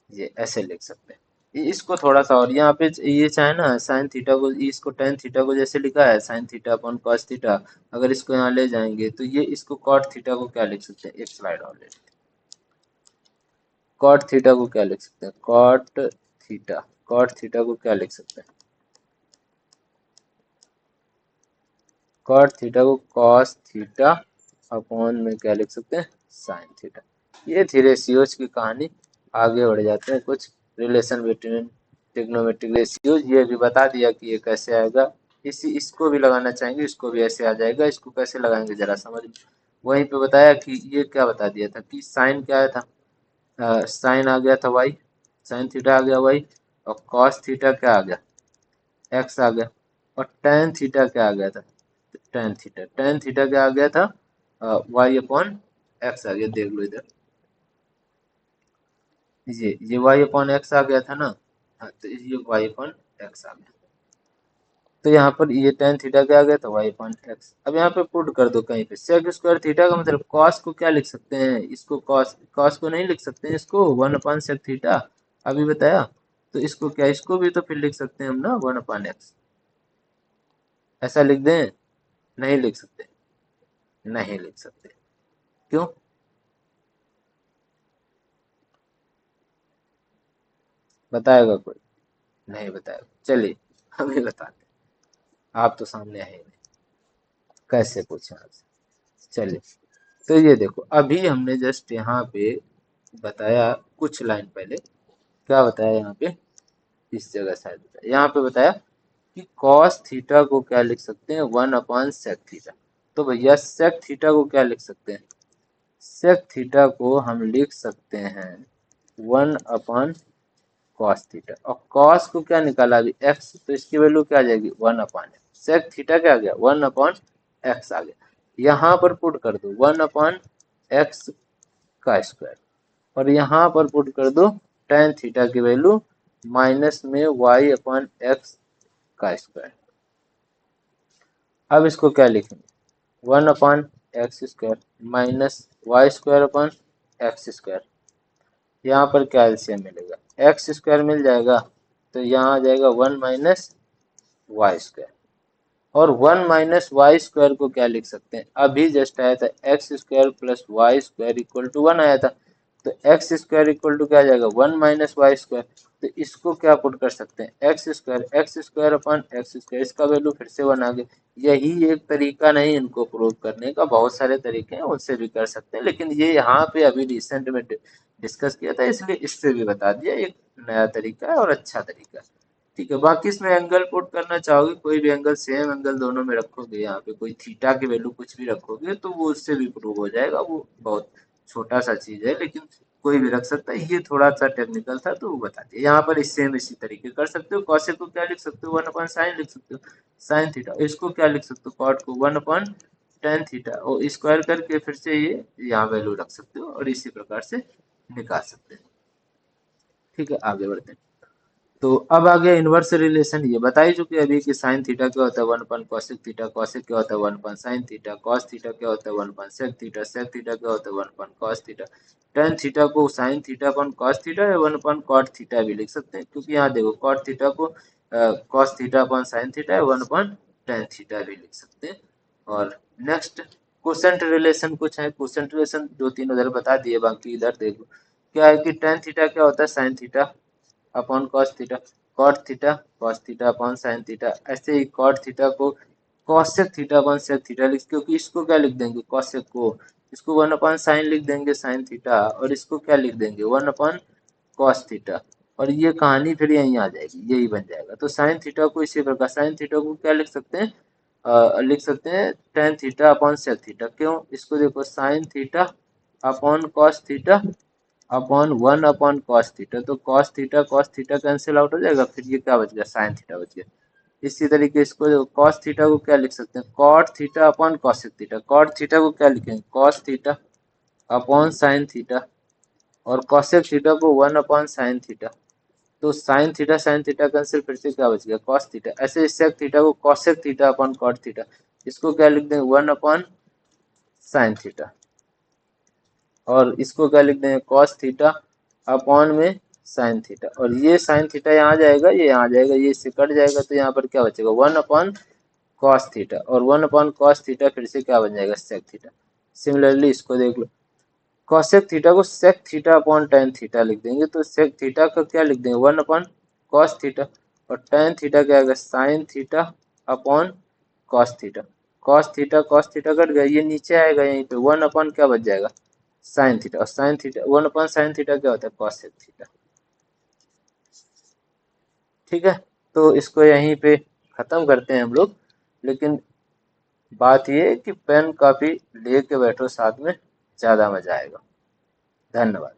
ये ऐसे लिख सकते हैं। इसको थोड़ा सा और यहाँ पे ये चाहे ना, साइन थीटा को, इसको tan थीटा को जैसे लिखा है sine theta upon cos theta, अगर इसको यहाँ ले जाएंगे तो ये इसको कॉट थीटा को क्या लिख सकते हैं, एक स्लाइड और ले लेते हैं। कॉट थीटा को क्या लिख सकते हैं, कॉट थीटा को क्या लिख सकते हैं, कॉट थीटा को कॉस थीटा अपॉन में क्या लिख सकते हैं, साइन थीटा। ये थी रेशियोज की कहानी। आगे बढ़ जाते हैं, कुछ रिलेशन बिटवीन ट्रिग्नोमेट्रिक रेशियोज, ये भी बता दिया कि ये कैसे आएगा, इसको भी लगाना चाहेंगे, इसको भी ऐसे आ जाएगा, इसको कैसे लगाएंगे जरा समझ। वहीं पे बताया कि ये क्या बता दिया था कि साइन क्या आया था, साइन आ गया था वाई, साइन थीटा आ गया वाई, और कॉस थीटा क्या आ गया, एक्स आ गया, और टेन थीटा क्या आ गया था, टेन थीटा क्या आ गया था, y/x आ गया, देख लो इधर, ये y/x आ गया था ना, हाँ तो ये y/x आ गया। तो यहाँ पर ये tan थीटा क्या आ गया तो y अपॉन एक्स। अब यहाँ पे पुट कर दो कहीं पे सेक स्क्वायर थीटा का मतलब कॉस को क्या लिख सकते हैं, इसको कॉस को नहीं लिख सकते हैं, इसको 1 अपॉन सेक थीटा अभी बताया। तो इसको क्या, इसको भी तो फिर लिख सकते हैं हम ना 1 अपॉन एक्स। ऐसा लिख दें? नहीं लिख सकते, नहीं लिख सकते। क्यों? बताएगा कोई? नहीं बताएगा। चलिए हमें बताते, आप तो सामने है ही नहीं, कैसे पूछे आपसे। चलिए तो ये देखो अभी हमने जस्ट यहाँ पे बताया कुछ लाइन पहले, क्या बताया यहाँ पे, इस जगह शायद बताया, यहाँ पे बताया कि कॉस थीटा को क्या लिख सकते हैं 1 अपॉन सेक थीटा। तो भैया सेक थीटा को क्या लिख सकते हैं, सेक थीटा को हम लिख सकते हैं 1 अपॉन कॉस थीटा। और कॉस को क्या निकाला अभी एक्स, तो इसकी वैल्यू क्या आ जाएगी 1 अपॉन एक्स। सेक थीटा क्या आ गया 1 अपॉन एक्स आ गया। यहाँ पर पुट कर दो 1 अपॉन एक्स का स्क्वायर, और यहाँ पर पुट कर दो tan थीटा की वैल्यू माइनस में y अपॉन एक्स का स्क्वायर। अब इसको क्या लिखेंगे 1 upon x square minus y square upon x square. यहाँ पर क्या एलसीएम मिलेगा, एक्स स्क्वायर मिल जाएगा, तो यहाँ आ जाएगा 1 माइनस वाई स्क्वायर। और 1 माइनस वाई स्क्वायर को क्या लिख सकते हैं, अभी जस्ट आया था x square plus y square equal to 1 आया था। तो एक्स स्क्वायर इक्वल टू क्या आ जाएगा 1 माइनस वाई स्क्वायर। तो इसको क्या पुट कर सकते हैं x square upon x square, इसका वैल्यू फिर से 1 आ गया। यही एक तरीका नहीं इनको प्रूव करने का, बहुत सारे तरीके हैं, उनसे भी कर सकते हैं, लेकिन ये यहाँ पे अभी रिसेंट में डिस्कस किया था इसलिए इससे भी बता दिया, एक नया तरीका है और अच्छा तरीका है। ठीक है, बाकी इसमें एंगल पुट करना चाहोगे, कोई भी एंगल, सेम एंगल दोनों में रखोगे, यहाँ पे कोई थीटा की वैल्यू कुछ भी रखोगे तो वो उससे भी प्रूव हो जाएगा। वो बहुत छोटा सा चीज है, लेकिन कोई भी रख सकता है। ये थोड़ा सा टेक्निकल था तो वो बता दिया। यहाँ पर सेम इसी तरीके कर सकते हो। कॉसेक को क्या लिख सकते हो 1 अपॉन साइन लिख सकते हो, साइन थीटा। इसको क्या लिख सकते हो कॉट को 1 अपॉन टेन थीटा, और स्क्वायर करके फिर से ये यहाँ वैल्यू रख सकते हो और इसी प्रकार से निकाल सकते हैं। ठीक है, आगे बढ़ते हैं। तो अब आ गया इनवर्स रिलेशन। ये बता ही चुके अभी कि साइन थीटा क्या होता है 1 अपॉन कॉसेक थीटा, कॉसेक क्या होता है 1 upon sine theta, cos theta क्या होता है 1 upon sec theta, sec theta क्या होता है 1 upon cos theta. Tan theta को sine theta upon cos theta या 1 अपॉन कॉट थीटा भी लिख सकते हैं, क्योंकि यहाँ देखो कॉट थीटा को cos theta upon sine theta या 1 अपॉन टेन थीटा भी लिख सकते हैं। और नेक्स्ट कोसेंट रिलेशन कुछ है, कोसेंट रिलेशन दो तीन उधर बता दिए, बाकी इधर देखो क्या है कि टेन थीटा क्या होता है sine theta upon cos theta, cot theta cos theta upon sine theta. ऐसे ही कॉट थीटा को cosec theta upon sec theta लिख, क्योंकि इसको क्या लिख देंगे कॉसेक को, इसको 1 अपॉन साइन लिख देंगे साइन थीटा, और इसको क्या लिख देंगे 1 अपॉन कॉस थीटा। और ये कहानी फिर यहीं आ जाएगी, यही बन जाएगा। तो साइन थीटा को इसी प्रकार, साइन थीटा को क्या लिख सकते हैं, लिख सकते हैं tan theta upon sec theta. क्यों, इसको देखो sine theta upon cos theta upon 1 upon cos theta. तो कॉस थीटा कैंसिल आउट हो जाएगा, फिर ये क्या बच गया साइन थीटा बच गया। इसी तरीके इसको कॉस थीटा को क्या लिख सकते हैं cot theta upon cosec theta, cot theta को क्या लिखेंगे cos theta upon sine theta, और कॉसेक थीटा को 1 अपॉन साइन थीटा। तो साइन थीटा कैंसिल, फिर से क्या बच गया कॉस थीटा। ऐसे सेक थीटा को cosec theta upon cot theta, इसको क्या लिख देंगे 1 अपॉन साइन थीटा, और इसको क्या लिख देंगे कॉस थीटा अपॉन में साइन थीटा। और ये साइन थीटा यहाँ आ जाएगा, ये यहाँ आ जाएगा, ये इससे कट जाएगा, तो यहाँ पर क्या बचेगा 1 अपॉन कॉस थीटा, और 1 अपॉन कॉस थीटा फिर से क्या बन जाएगा सेक थीटा। सिमिलरली इसको देख लो, कॉसेक थीटा को sec theta upon tan theta लिख देंगे, तो सेक थीटा का क्या लिख देंगे 1 अपॉन कॉस थीटा, और टेन थीटा क्या आएगा sign theta upon cos theta. Cos theta cut गया, ये नीचे आएगा यहीं पे 1 अपॉन क्या बच जाएगा साइन थीटा, और sine theta 1 upon sine theta क्या होता है कॉसेक थीटा। ठीक है, तो इसको यहीं पे खत्म करते हैं हम लोग, लेकिन बात ये है कि पेन कापी लेके बैठो साथ में, ज़्यादा मजा आएगा। धन्यवाद।